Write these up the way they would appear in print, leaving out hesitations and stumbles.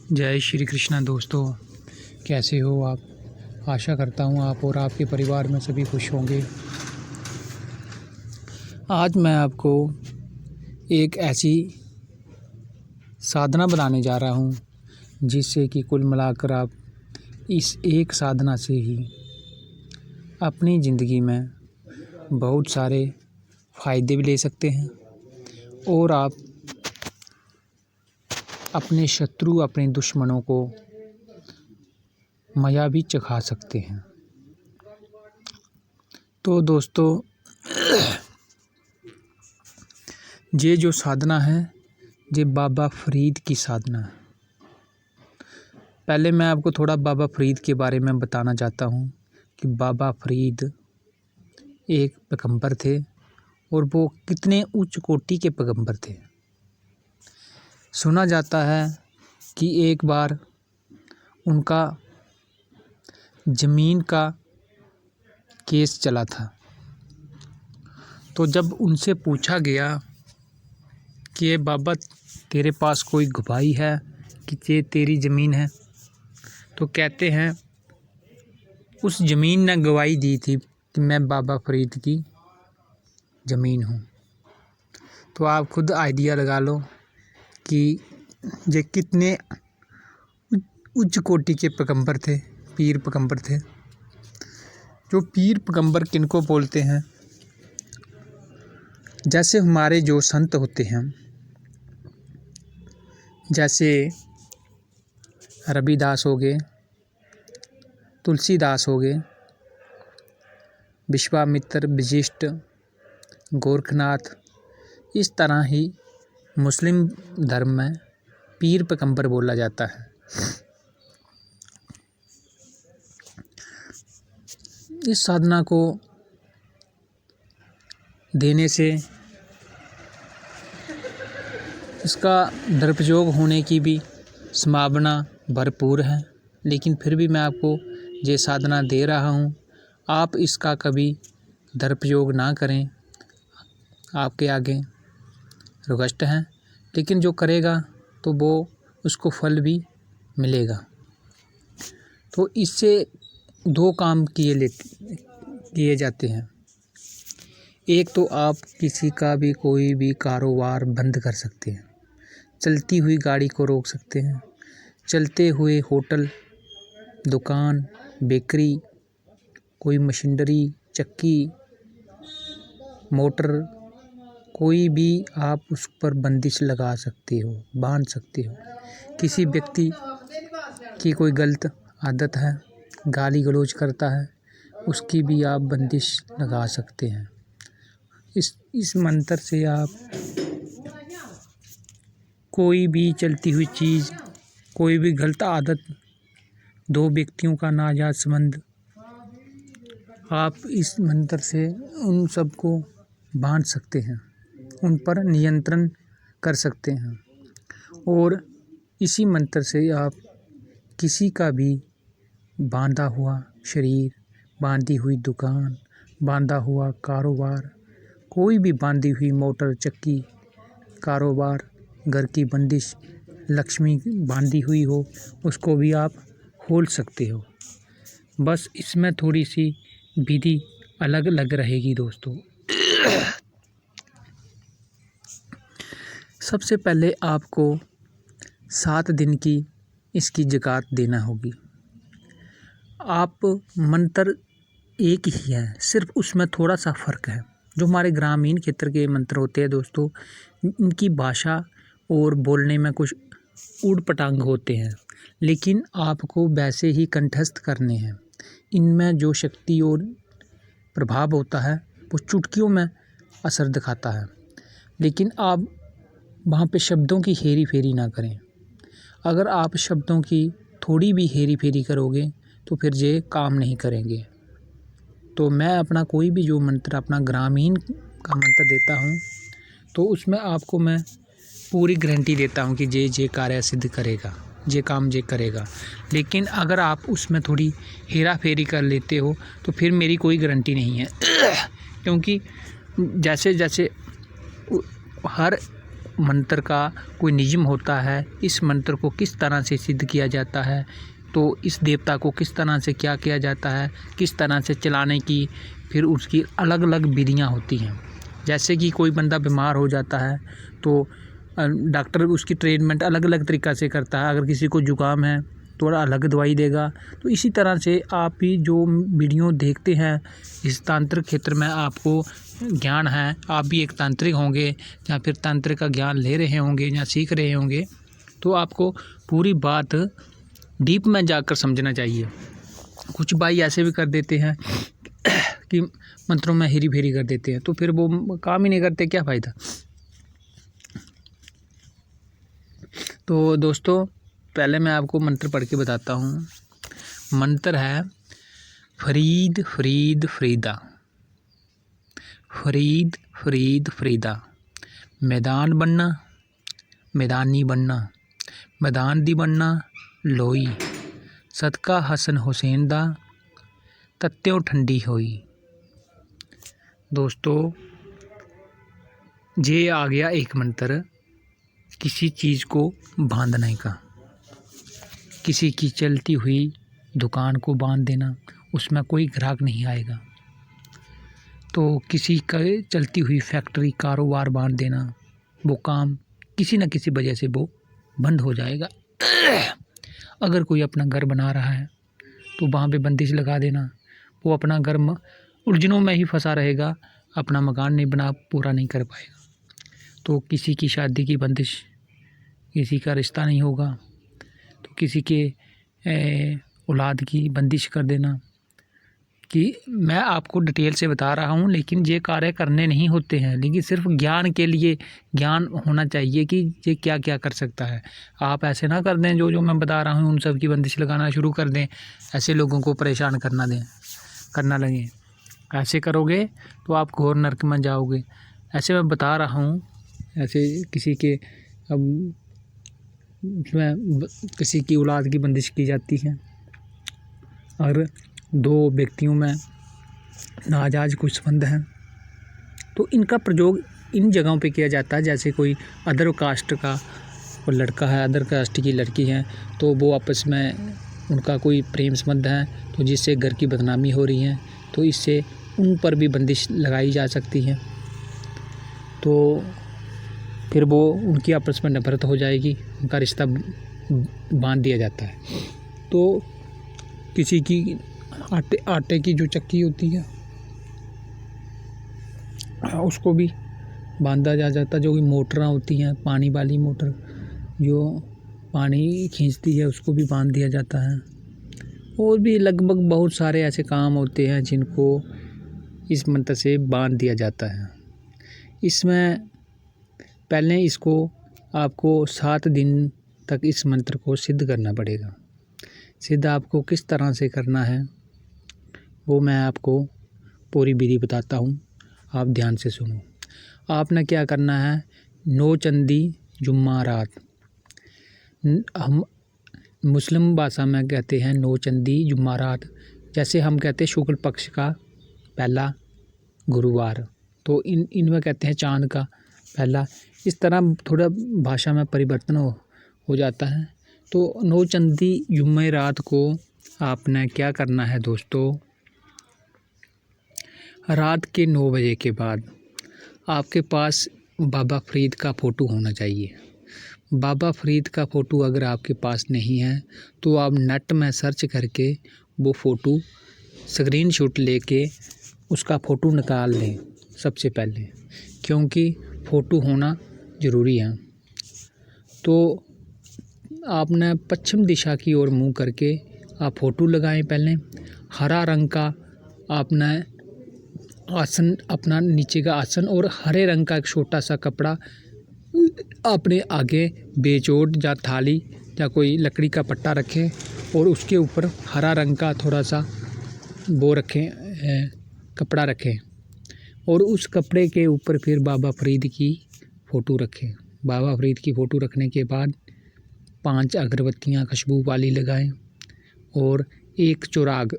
जय श्री कृष्णा दोस्तों, कैसे हो आप। आशा करता हूँ आप और आपके परिवार में सभी खुश होंगे। आज मैं आपको एक ऐसी साधना बताने जा रहा हूँ जिससे कि कुल मिलाकर आप इस एक साधना से ही अपनी ज़िंदगी में बहुत सारे फ़ायदे भी ले सकते हैं और आप अपने शत्रु, अपने दुश्मनों को मज़ा भी चखा सकते हैं। तो दोस्तों, ये जो साधना है ये बाबा फ़रीद की साधना है। पहले मैं आपको थोड़ा बाबा फ़रीद के बारे में बताना चाहता हूँ कि बाबा फ़रीद एक पैगंबर थे और वो कितने उच्च कोटि के पैगंबर थे। सुना जाता है कि एक बार उनका ज़मीन का केस चला था, तो जब उनसे पूछा गया कि ये बाबा तेरे पास कोई गवाही है कि ये तेरी ज़मीन है, तो कहते हैं उस ज़मीन ने गवाही दी थी कि मैं बाबा फ़रीद की ज़मीन हूँ। तो आप खुद आइडिया लगा लो कि ये कितने उच्च कोटि के पैगंबर थे, पीर पैगंबर थे। जो पीर पैगंबर किनको बोलते हैं, जैसे हमारे जो संत होते हैं, जैसे रविदास हो गए, तुलसीदास हो गए, विश्वामित्र, वशिष्ठ, गोरखनाथ, इस तरह ही मुस्लिम धर्म में पीर पैगंबर बोला जाता है। इस साधना को देने से इसका दुरुपयोग होने की भी संभावना भरपूर है, लेकिन फिर भी मैं आपको ये साधना दे रहा हूँ। आप इसका कभी दुरुपयोग ना करें, आपके आगे रिक्वेस्ट है, लेकिन जो करेगा तो वो उसको फल भी मिलेगा। तो इससे दो काम किए जाते हैं। एक तो आप किसी का भी कोई भी कारोबार बंद कर सकते हैं, चलती हुई गाड़ी को रोक सकते हैं, चलते हुए होटल, दुकान, बेकरी, कोई मशीनरी, चक्की, मोटर, कोई भी आप उस पर बंदिश लगा सकते हो, बांध सकते हो। किसी व्यक्ति की कोई गलत आदत है, गाली गलौज करता है, उसकी भी आप बंदिश लगा सकते हैं। इस मंत्र से आप कोई भी चलती हुई चीज़, कोई भी गलत आदत, दो व्यक्तियों का नाजायज़ संबंध, आप इस मंत्र से उन सबको बांध सकते हैं, उन पर नियंत्रण कर सकते हैं। और इसी मंत्र से आप किसी का भी बांधा हुआ शरीर, बांधी हुई दुकान, बांधा हुआ कारोबार, कोई भी बांधी हुई मोटर, चक्की, कारोबार, घर की बंदिश, लक्ष्मी बांधी हुई हो, उसको भी आप खोल सकते हो। बस इसमें थोड़ी सी विधि अलग अलग रहेगी दोस्तों। सबसे पहले आपको 7 दिन की इसकी ज़कात देना होगी। आप मंत्र एक ही है, सिर्फ उसमें थोड़ा सा फ़र्क है। जो हमारे ग्रामीण क्षेत्र के मंत्र होते हैं दोस्तों, इनकी भाषा और बोलने में कुछ ऊट-पटांग होते हैं, लेकिन आपको वैसे ही कंठस्थ करने हैं। इनमें जो शक्ति और प्रभाव होता है वो चुटकियों में असर दिखाता है, लेकिन आप वहाँ पे शब्दों की हेरी फेरी ना करें। अगर आप शब्दों की थोड़ी भी हेरी फेरी करोगे तो फिर ये काम नहीं करेंगे। तो मैं अपना कोई भी जो मंत्र, अपना ग्रामीण का मंत्र देता हूँ, तो उसमें आपको मैं पूरी गारंटी देता हूँ कि ये कार्य सिद्ध करेगा, ये काम ये करेगा। लेकिन अगर आप उसमें थोड़ी हेरा फेरी कर लेते हो तो फिर मेरी कोई गारंटी नहीं है। क्योंकि जैसे जैसे हर मंत्र का कोई नियम होता है, इस मंत्र को किस तरह से सिद्ध किया जाता है, तो इस देवता को किस तरह से क्या किया जाता है, किस तरह से चलाने की फिर उसकी अलग अलग विधियाँ होती हैं। जैसे कि कोई बंदा बीमार हो जाता है तो डॉक्टर उसकी ट्रीटमेंट अलग अलग तरीक़ा से करता है। अगर किसी को ज़ुकाम है तो अलग दवाई देगा। तो इसी तरह से आप भी जो वीडियो देखते हैं इस तांत्रिक क्षेत्र में आपको ज्ञान है, आप भी एक तांत्रिक होंगे या फिर तंत्र का ज्ञान ले रहे होंगे या सीख रहे होंगे, तो आपको पूरी बात डीप में जाकर समझना चाहिए। कुछ भाई ऐसे भी कर देते हैं कि मंत्रों में हेरी फेरी कर देते हैं, तो फिर वो काम ही नहीं करते, क्या फ़ायदा। तो दोस्तों पहले मैं आपको मंत्र पढ़ के बताता हूँ। मंत्र है फरीद फरीद फरीदा, फरीद फरीद फरीदा। मैदान बनना मैदानी बनना, मैदान दी बनना लोई। सदका हसन हुसैन दा तत्त्यों ठंडी होई। दोस्तों ये आ गया एक मंत्र किसी चीज़ को बांधने का। किसी की चलती हुई दुकान को बांध देना, उसमें कोई ग्राहक नहीं आएगा। तो किसी का चलती हुई फैक्ट्री कारोबार बांध देना, वो काम किसी न किसी वजह से वो बंद हो जाएगा। अगर कोई अपना घर बना रहा है तो वहाँ पे बंदिश लगा देना, वो अपना घर उलझनों में ही फंसा रहेगा, अपना मकान नहीं बना पूरा नहीं कर पाएगा। तो किसी की शादी की बंदिश, किसी का रिश्ता नहीं होगा, तो किसी के औलाद की बंदिश कर देना। कि मैं आपको डिटेल से बता रहा हूँ, लेकिन ये कार्य करने नहीं होते हैं, लेकिन सिर्फ ज्ञान के लिए ज्ञान होना चाहिए कि ये क्या क्या कर सकता है। आप ऐसे ना कर दें जो मैं बता रहा हूँ उन सब की बंदिश लगाना शुरू कर दें, ऐसे लोगों को परेशान करना लगें। ऐसे करोगे तो आप घोर नरक में जाओगे। ऐसे मैं बता रहा हूँ, ऐसे किसी के अब उसमें किसी की औलाद की बंदिश की जाती है और दो व्यक्तियों में नाजायज़ कुछ संबंध हैं, तो इनका प्रयोग इन जगहों पे किया जाता है। जैसे कोई अदर कास्ट का कोई लड़का है, अदर कास्ट की लड़की है, तो वो आपस में उनका कोई प्रेम संबंध है, तो जिससे घर की बदनामी हो रही है, तो इससे उन पर भी बंदिश लगाई जा सकती है। तो फिर वो उनकी आपस में नफरत हो जाएगी, उनका रिश्ता बांध दिया जाता है। तो किसी की आटे की जो चक्की होती है उसको भी बांधा जा जाता है। जो कि मोटरां होती हैं, पानी वाली मोटर जो पानी खींचती है, उसको भी बांध दिया जाता है। और भी लगभग बहुत सारे ऐसे काम होते हैं जिनको इस मंत्र से बांध दिया जाता है। इसमें पहले इसको आपको 7 दिन तक इस मंत्र को सिद्ध करना पड़ेगा। सिद्ध आपको किस तरह से करना है वो मैं आपको पूरी विधि बताता हूँ, आप ध्यान से सुनो। आपने क्या करना है, 9 चंदी जुम्मा रात, हम मुस्लिम भाषा में कहते हैं 9 चंदी जुम्मा रात, जैसे हम कहते हैं शुक्ल पक्ष का पहला गुरुवार, तो इनमें कहते हैं चाँद का पहला। इस तरह थोड़ा भाषा में परिवर्तन हो जाता है। तो 9 चंदी जुम्मे रात को आपने क्या करना है दोस्तों, रात के 9 बजे के बाद आपके पास बाबा फरीद का फ़ोटो होना चाहिए। बाबा फरीद का फ़ोटो अगर आपके पास नहीं है तो आप नेट में सर्च करके वो फ़ोटो स्क्रीनशॉट लेके उसका फ़ोटो निकाल लें सबसे पहले, क्योंकि फ़ोटो होना ज़रूरी है। तो आपने पश्चिम दिशा की ओर मुँह करके आप फ़ोटो लगाएं। पहले हरा रंग का आपने आसन, अपना नीचे का आसन, और हरे रंग का एक छोटा सा कपड़ा अपने आगे बेचोट या थाली या कोई लकड़ी का पट्टा रखें, और उसके ऊपर हरा रंग का थोड़ा सा वो रखें, कपड़ा रखें, और उस कपड़े के ऊपर फिर बाबा फरीद की फ़ोटो रखें। बाबा फरीद की फ़ोटो रखने के बाद 5 अगरबत्तियाँ खुशबू वाली लगाएं और एक चुराग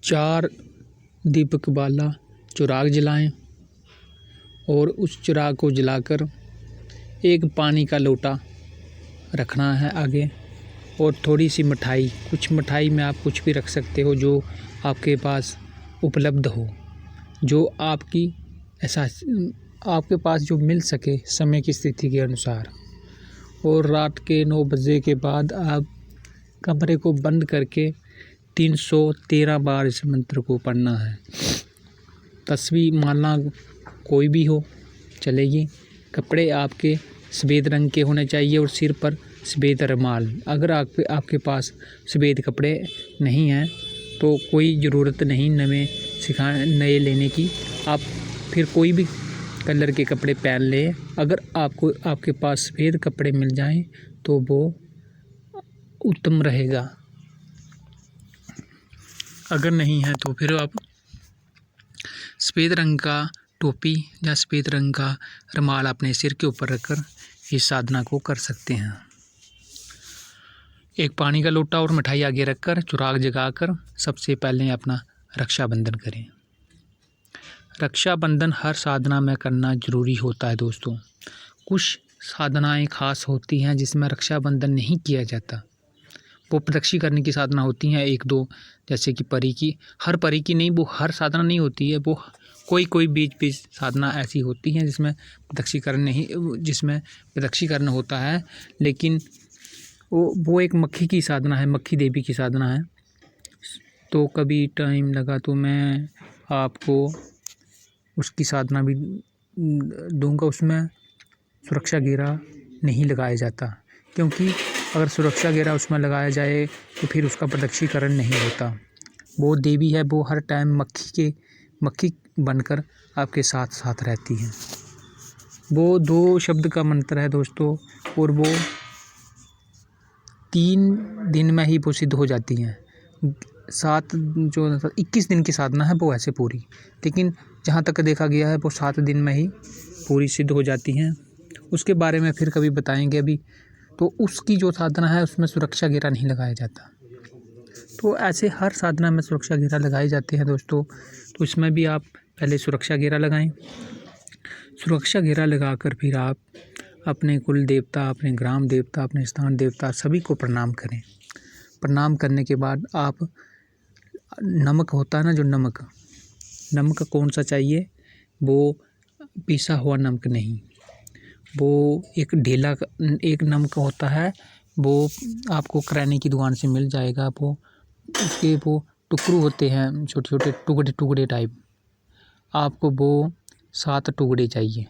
4 दीपक वाला चिराग जलाएं और उस चिराग को जलाकर एक पानी का लोटा रखना है आगे और थोड़ी सी मिठाई, कुछ मिठाई में आप कुछ भी रख सकते हो जो आपके पास उपलब्ध हो, जो आपके पास जो मिल सके समय की स्थिति के अनुसार। और रात के 9 बजे के बाद आप कमरे को बंद करके 313 बार इस मंत्र को पढ़ना है। तस्वीर माला कोई भी हो चलेगी। कपड़े आपके सफ़ेद रंग के होने चाहिए और सिर पर सफ़ेद रुमाल। अगर आपके पास सफ़ेद कपड़े नहीं हैं तो कोई ज़रूरत नहीं नए लेने की, आप फिर कोई भी कलर के कपड़े पहन लें। अगर आपके पास सफ़ेद कपड़े मिल जाएं तो वो उत्तम रहेगा। अगर नहीं है तो फिर आप सफ़ेद रंग का टोपी या सफ़ेद रंग का रुमाल अपने सिर के ऊपर रखकर इस साधना को कर सकते हैं। एक पानी का लोटा और मिठाई आगे रखकर चिराग जगाकर सबसे पहले अपना रक्षाबंधन करें। रक्षाबंधन हर साधना में करना ज़रूरी होता है दोस्तों। कुछ साधनाएं खास होती हैं जिसमें रक्षाबंधन नहीं किया जाता, वो प्रदक्षिण करने की साधना होती हैं 1-2, जैसे कि परी की। हर परी की नहीं, वो हर साधना नहीं होती है, वो कोई बीच साधना ऐसी होती हैं जिसमें प्रदक्षिण होता है। लेकिन वो एक मक्खी की साधना है, मक्खी देवी की साधना है। तो कभी टाइम लगा तो मैं आपको उसकी साधना भी दूंगा। उसमें सुरक्षा घेरा नहीं लगाया जाता, क्योंकि अगर सुरक्षा घेरा उसमें लगाया जाए तो फिर उसका प्रदक्षिणीकरण नहीं होता। वो देवी है, वो हर टाइम मक्खी बनकर आपके साथ रहती हैं। वो 2 शब्द का मंत्र है दोस्तों, और वो 3 दिन में ही वो सिद्ध हो जाती हैं। 21 दिन की साधना है वो ऐसे पूरी, लेकिन जहाँ तक देखा गया है वो 7 दिन में ही पूरी सिद्ध हो जाती हैं। उसके बारे में फिर कभी बताएंगे। अभी तो उसकी जो साधना है उसमें सुरक्षा घेरा नहीं लगाया जाता। तो ऐसे हर साधना में सुरक्षा घेरा लगाए जाते हैं दोस्तों। तो इसमें भी आप पहले सुरक्षा घेरा लगाएं। सुरक्षा घेरा लगाकर फिर आप अपने कुल देवता, अपने ग्राम देवता, अपने स्थान देवता सभी को प्रणाम करें। प्रणाम करने के बाद आप नमक होता है ना, जो नमक कौन सा चाहिए, वो पिसा हुआ नमक नहीं, वो एक नमक होता है, वो आपको किराने की दुकान से मिल जाएगा। वो टुकड़े होते हैं, छोटे छोटे टुकड़े टाइप। आपको वो 7 टुकड़े चाहिए।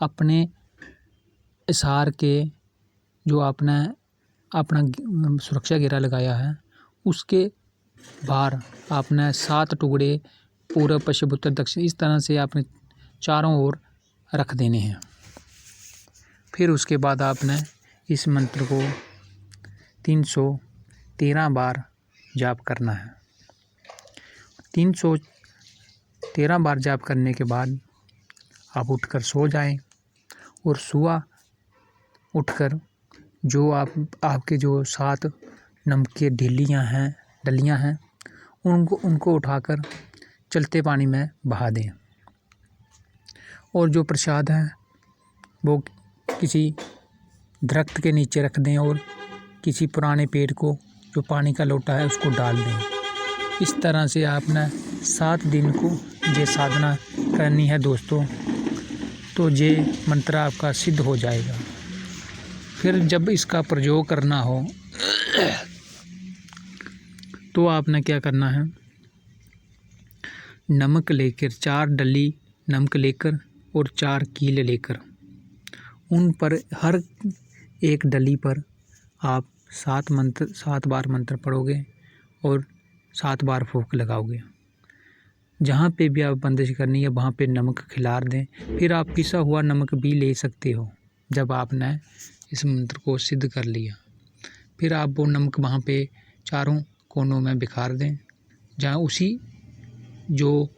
अपने इशार के जो अपना सुरक्षा घेरा लगाया है उसके बाहर आपने 7 टुकड़े पूर्व, पश्चिम, उत्तर, दक्षिण इस तरह से आपने चारों ओर रख देने हैं। फिर उसके बाद आपने इस मंत्र को 313 बार जाप करना है। 313 बार जाप करने के बाद आप उठकर सो जाएं और सुबह उठकर जो आपके जो 7 नमक की डलियां हैं उनको उठाकर चलते पानी में बहा दें। और जो प्रसाद है वो किसी दरख्त के नीचे रख दें और किसी पुराने पेड़ को जो पानी का लोटा है उसको डाल दें। इस तरह से आपने 7 दिन को ये साधना करनी है दोस्तों, तो ये मंत्र आपका सिद्ध हो जाएगा। फिर जब इसका प्रयोग करना हो तो आपने क्या करना है, नमक लेकर 4 डली नमक लेकर और 4 कील लेकर उन पर हर एक डली पर आप 7 बार मंत्र पढ़ोगे और 7 बार फूंक लगाओगे। जहाँ पे भी आप बंदिश करनी है वहाँ पे नमक खिलार दें। फिर आप पिसा हुआ नमक भी ले सकते हो जब आपने इस मंत्र को सिद्ध कर लिया। फिर आप वो नमक वहाँ पे चारों कोनों में बिखार दें, जहाँ उसी जो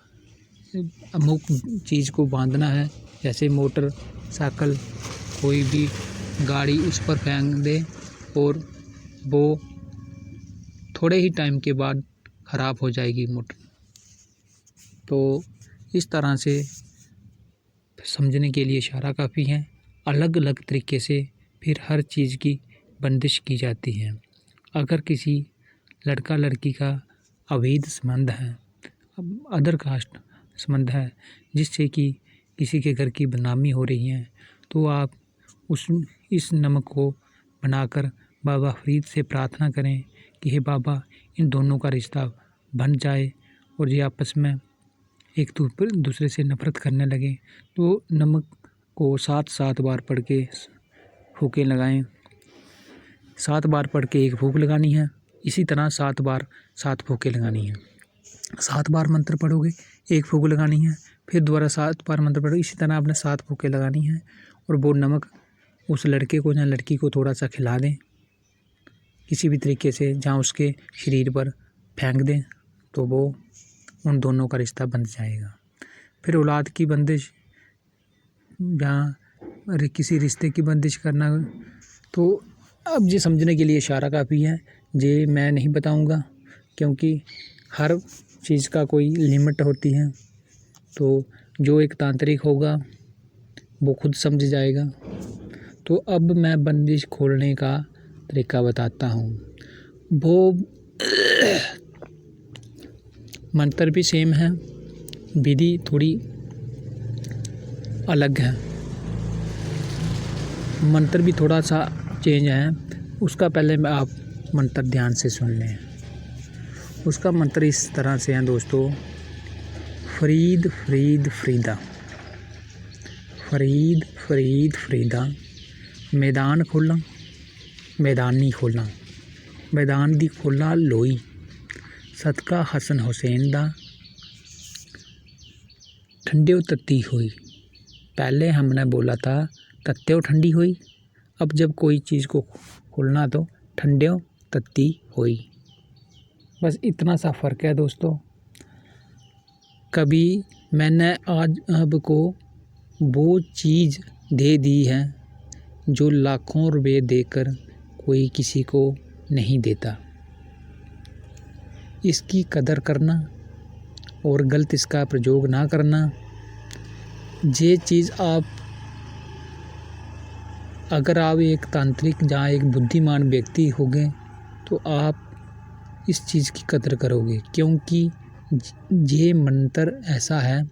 अमुक चीज़ को बांधना है, जैसे मोटर साइकिल कोई भी गाड़ी, उस पर फेंक दें और वो थोड़े ही टाइम के बाद ख़राब हो जाएगी मोटर। तो इस तरह से समझने के लिए इशारा काफ़ी है। अलग अलग तरीके से फिर हर चीज़ की बंदिश की जाती है। अगर किसी लड़का लड़की का अवैध संबंध है, अदर कास्ट संबंध है, जिससे कि किसी के घर की बदनामी हो रही है, तो आप इस नमक को बनाकर बाबा फरीद से प्रार्थना करें कि हे बाबा, इन दोनों का रिश्ता बन जाए और ये आपस में एक दूसरे से नफरत करने लगे। तो नमक को 7 बार पढ़ के फूँकें लगाएं। 7 बार पढ़ के एक फूँक लगानी है। इसी तरह 7 बार 7 फूँकें लगानी है। 7 बार मंत्र पढ़ोगे, एक फूँक लगानी है, फिर दोबारा 7 बार मंत्र पढ़ोगे। इसी तरह आपने 7 फूँकें लगानी है और वो नमक उस लड़के को या लड़की को थोड़ा सा खिला दें, किसी भी तरीके से, जहाँ उसके शरीर पर फेंक दें, तो वो उन दोनों का रिश्ता बन जाएगा। फिर औलाद की बंदिश या किसी रिश्ते की बंदिश करना, तो अब ये समझने के लिए इशारा काफ़ी है। ये मैं नहीं बताऊंगा क्योंकि हर चीज़ का कोई लिमिट होती है। तो जो एक तांत्रिक होगा वो खुद समझ जाएगा। तो अब मैं बंदिश खोलने का तरीका बताता हूँ। वो मंत्र भी सेम है, विधि थोड़ी अलग है, मंत्र भी थोड़ा सा चेंज है। उसका पहले आप मंत्र ध्यान से सुन लें। उसका मंत्र इस तरह से है दोस्तों, फरीद फरीद फरीदा, फरीद फरीद फरीदा, मैदान खोला, मैदान नहीं खोलना, मैदान दी खोला लोई, सदका हसन हुसैन दा, ठंडियो तत्ती हुई। पहले हमने बोला था तत्त्यो ठंडी हुई, अब जब कोई चीज़ को खोलना तो ठंडियो तत्ती हुई। बस इतना सा फ़र्क है दोस्तों। कभी मैंने आज आपको वो चीज़ दे दी है जो लाखों रुपए देकर कोई किसी को नहीं देता। इसकी कदर करना और गलत इसका प्रयोग ना करना। ये चीज़ अगर आप एक तांत्रिक या एक बुद्धिमान व्यक्ति होंगे तो आप इस चीज़ की कदर करोगे, क्योंकि ये मंत्र ऐसा है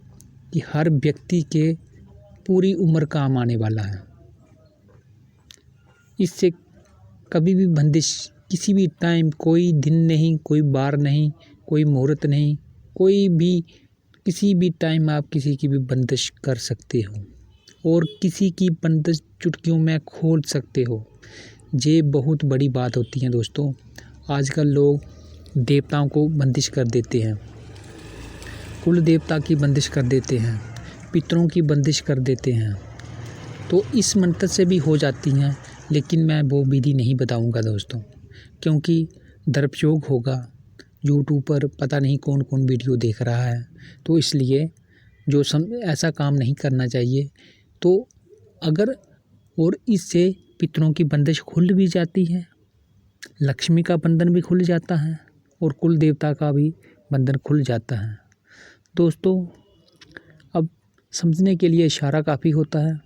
कि हर व्यक्ति के पूरी उम्र काम आने वाला है। इससे कभी भी बंदिश, किसी भी टाइम, कोई दिन नहीं, कोई बार नहीं, कोई मुहूर्त नहीं, कोई भी किसी भी टाइम आप किसी की भी बंदिश कर सकते हो और किसी की बंदिश चुटकियों में खोल सकते हो। ये बहुत बड़ी बात होती है दोस्तों। आजकल लोग देवताओं को बंदिश कर देते हैं, कुल देवता की बंदिश कर देते हैं, पितरों की बंदिश कर देते हैं। तो इस मंत्र से भी हो जाती हैं, लेकिन मैं वो विधि नहीं बताऊंगा दोस्तों, क्योंकि दुरुपयोग होगा। यूट्यूब पर पता नहीं कौन कौन वीडियो देख रहा है, तो इसलिए ऐसा काम नहीं करना चाहिए। तो अगर और इससे पितरों की बंदिश खुल भी जाती है, लक्ष्मी का बंधन भी खुल जाता है और कुल देवता का भी बंधन खुल जाता है। दोस्तों, अब समझने के लिए इशारा काफ़ी होता है।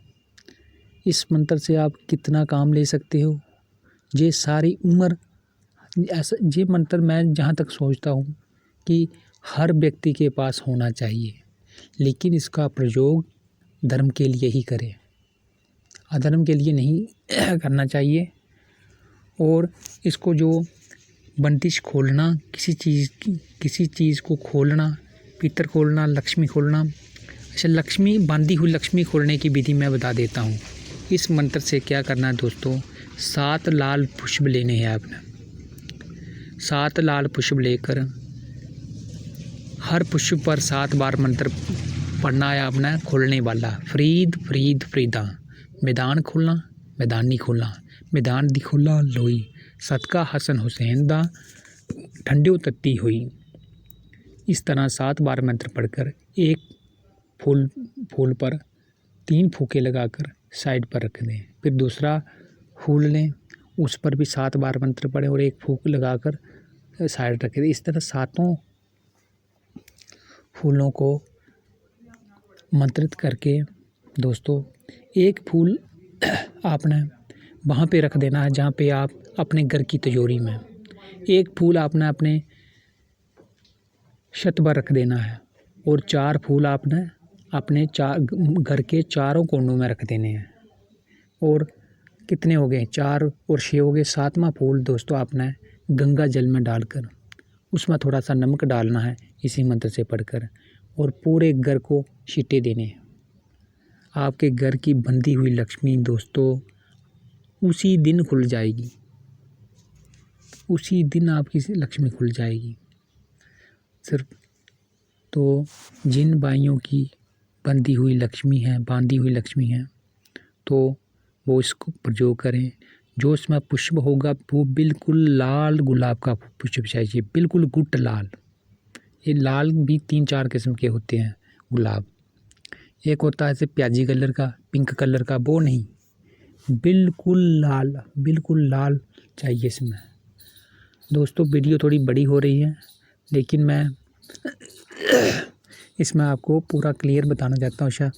इस मंत्र से आप कितना काम ले सकते हो, ये सारी उम्र ऐसा, ये मंत्र मैं जहाँ तक सोचता हूँ कि हर व्यक्ति के पास होना चाहिए, लेकिन इसका प्रयोग धर्म के लिए ही करें, अधर्म के लिए नहीं करना चाहिए। और इसको जो बंदिश खोलना, किसी चीज़ को खोलना, पितर खोलना, लक्ष्मी खोलना। अच्छा, लक्ष्मी, बांधी हुई लक्ष्मी खोलने की विधि मैं बता देता हूँ। इस मंत्र से क्या करना है दोस्तों, 7 लाल पुष्प लेने हैं आपने। 7 लाल पुष्प लेकर हर पुष्प पर 7 बार मंत्र पढ़ना है आपने, खोलने वाला। फरीद फरीद फरीदा, मैदान खोलना, मैदान नहीं खोलना, मैदान दी खोला लोई, सदका हसन हुसैन दा, ठंडियो तत्ती हुई। इस तरह 7 बार मंत्र पढ़कर एक फूल पर 3 फूके लगाकर साइड पर रख दें। फिर दूसरा फूल लें, उस पर भी 7 बार मंत्र पढ़ें और एक फूक लगाकर साइड रख दें। इस तरह 7 फूलों को मंत्रित करके दोस्तों एक फूल आपने वहाँ पे रख देना है जहाँ पे आप अपने घर की तिजोरी में, एक फूल आपने अपने छत पर रख देना है और 4 फूल आपने अपने घर के चारों कोनों में रख देने हैं। और कितने हो गए, 4 और 6 हो गए। 7वां फूल दोस्तों आपने गंगा जल में डालकर उसमें थोड़ा सा नमक डालना है इसी मंत्र से पढ़कर, और पूरे घर को छींटे देने हैं। आपके घर की बंधी हुई लक्ष्मी दोस्तों उसी दिन खुल जाएगी, उसी दिन आपकी लक्ष्मी खुल जाएगी। सिर्फ तो जिन भाइयों की बांधी हुई लक्ष्मी है तो वो इसको प्रयोग करें। जो इसमें पुष्प होगा वो बिल्कुल लाल गुलाब का पुष्प चाहिए, बिल्कुल गुट लाल। ये लाल भी 3-4 किस्म के होते हैं गुलाब। एक होता है ऐसे प्याजी कलर का, पिंक कलर का, वो नहीं, बिल्कुल लाल चाहिए इसमें। दोस्तों वीडियो थोड़ी बड़ी हो रही है लेकिन मैं इसमें आपको पूरा क्लियर बताना चाहता हूँ शायद।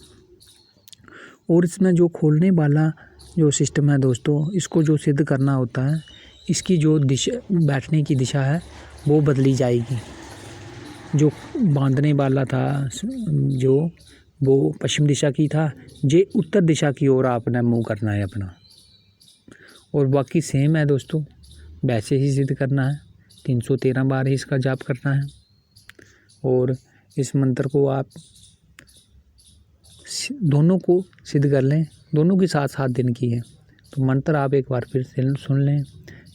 और इसमें जो खोलने वाला जो सिस्टम है दोस्तों, इसको जो सिद्ध करना होता है, इसकी जो दिशा बैठने की दिशा है वो बदली जाएगी। जो बांधने वाला था जो वो पश्चिम दिशा की था, ये उत्तर दिशा की ओर आपने मुँह करना है अपना। और बाकी सेम है दोस्तों, वैसे ही सिद्ध करना है। 313 बार ही इसका जाप करना है। और इस मंत्र को आप दोनों को सिद्ध कर लें, दोनों की 7-7 दिन की है। तो मंत्र आप एक बार फिर से सुन लें।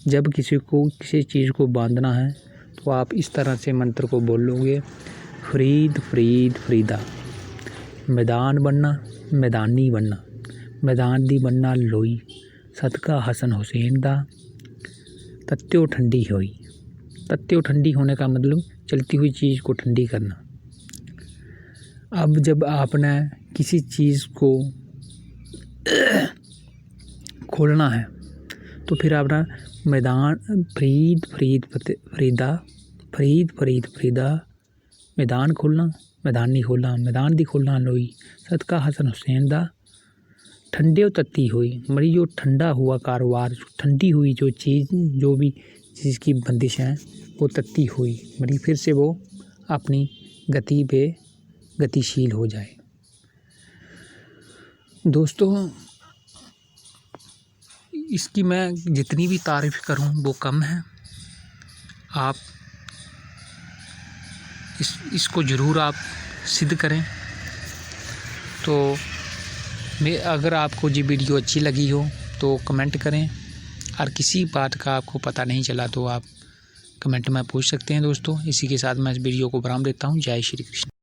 जब किसी चीज़ को बांधना है तो आप इस तरह से मंत्र को बोलोगे, फरीद फरीद फरीदा, मैदान बनना मैदानी बनना, मैदान दी बनना लोई, सदका हसन हुसैन दा, तत्त्यो ठंडी होई। तत्त्यो ठंडी होने का मतलब चलती हुई चीज़ को ठंडी करना। अब जब आपने किसी चीज़ को खोलना है तो फिर आपने मैदान फरीद फरीद फरीदा, फरीद फरीद फरीदा, मैदान खोलना मैदान नहीं खोलना, मैदान दी खोलना लोई, सदका हसन हुसैन दा, ठंडे तत्ती हुई। मरी जो ठंडा हुआ कारोबार, ठंडी हुई जो चीज़, जो भी चीज़ की बंदिश है वो तत्ती हुई मरी, फिर से वो अपनी गति पे गतिशील हो जाए। दोस्तों इसकी मैं जितनी भी तारीफ़ करूं वो कम है। आप इसको ज़रूर आप सिद्ध करें। तो मैं अगर आपको ये वीडियो अच्छी लगी हो तो कमेंट करें, और किसी बात का आपको पता नहीं चला तो आप कमेंट में पूछ सकते हैं दोस्तों। इसी के साथ मैं इस वीडियो को विराम देता हूँ। जय श्री कृष्ण।